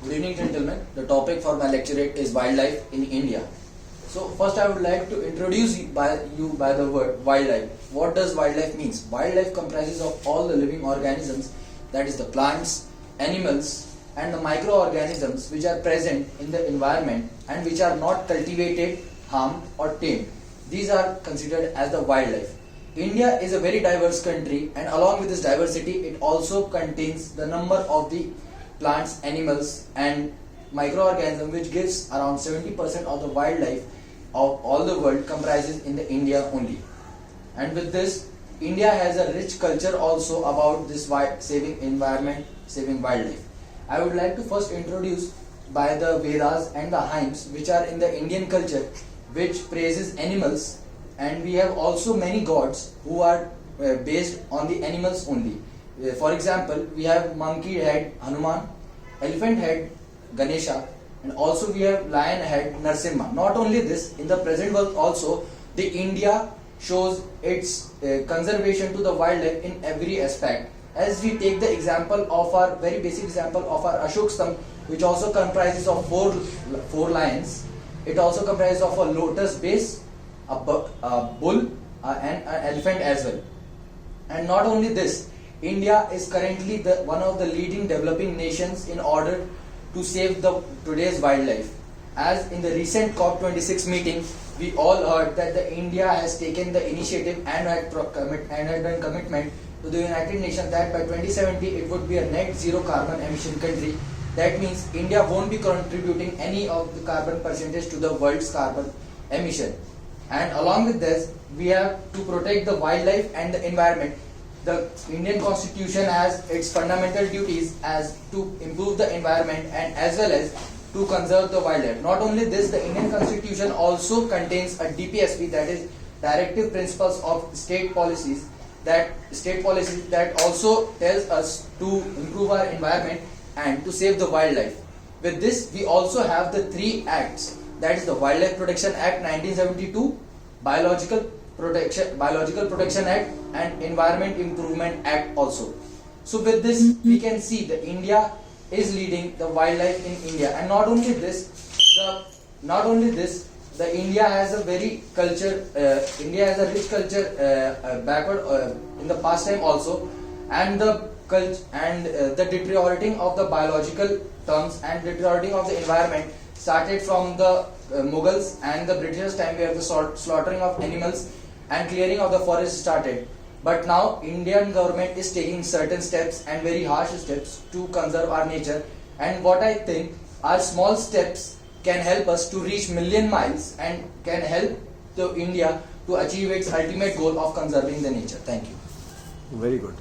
Good evening, gentlemen. The topic for my lecturate is wildlife in India. So first I would like to introduce you by the word wildlife. What does wildlife means? Wildlife comprises of all the living organisms, that is the plants, animals and the microorganisms which are present in the environment and which are not cultivated, harmed or tamed. These are considered as the wildlife. India is a very diverse country, and along with this diversity it also contains the number of the plants, animals and microorganisms which gives around 70% of the wildlife of all the world comprises in the India only. And with this, India has a rich culture also about this saving environment, saving wildlife. I would like to first introduce by the Vedas and the hymns which are in the Indian culture, which praises animals, and we have also many gods who are based on the animals only. For example, we have monkey head Hanuman, elephant head Ganesha, and also we have lion head Narsimha. Not only this, in the present world also, the India shows its conservation to the wildlife in every aspect. As we take the example of our very basic example of our Ashok Stamp, which also comprises of four lions. It also comprises of a lotus base, a bull, and an elephant as well. And not only this, India is currently one of the leading developing nations in order to save today's wildlife. As in the recent COP26 meeting, we all heard that India has taken the initiative and had done commitment to the United Nations that by 2070 it would be a net zero carbon emission country. That means India won't be contributing any of the carbon percentage to the world's carbon emission. And along with this, we have to protect the wildlife and the environment. The Indian Constitution has its fundamental duties as to improve the environment and as well as to conserve the wildlife. Not only this, the Indian Constitution also contains a DPSP, that is Directive Principles of State Policies, that also tells us to improve our environment and to save the wildlife. With this, we also have the three acts, that is the Wildlife Protection Act 1972, Biological Protection Act and Environment Improvement Act also. So with this, we can see that India is leading the wildlife in India. And not only this, the India has a very culture. India has a rich culture backward in the past time also, and the deteriorating of the biological terms and deteriorating of the environment started from the Mughals and the British time, where the slaughtering of animals and clearing of the forest started. But now Indian government is taking certain steps and very harsh steps to conserve our nature, and what I think our small steps can help us to reach million miles and can help India to achieve its ultimate goal of conserving the nature. Thank you. Very good.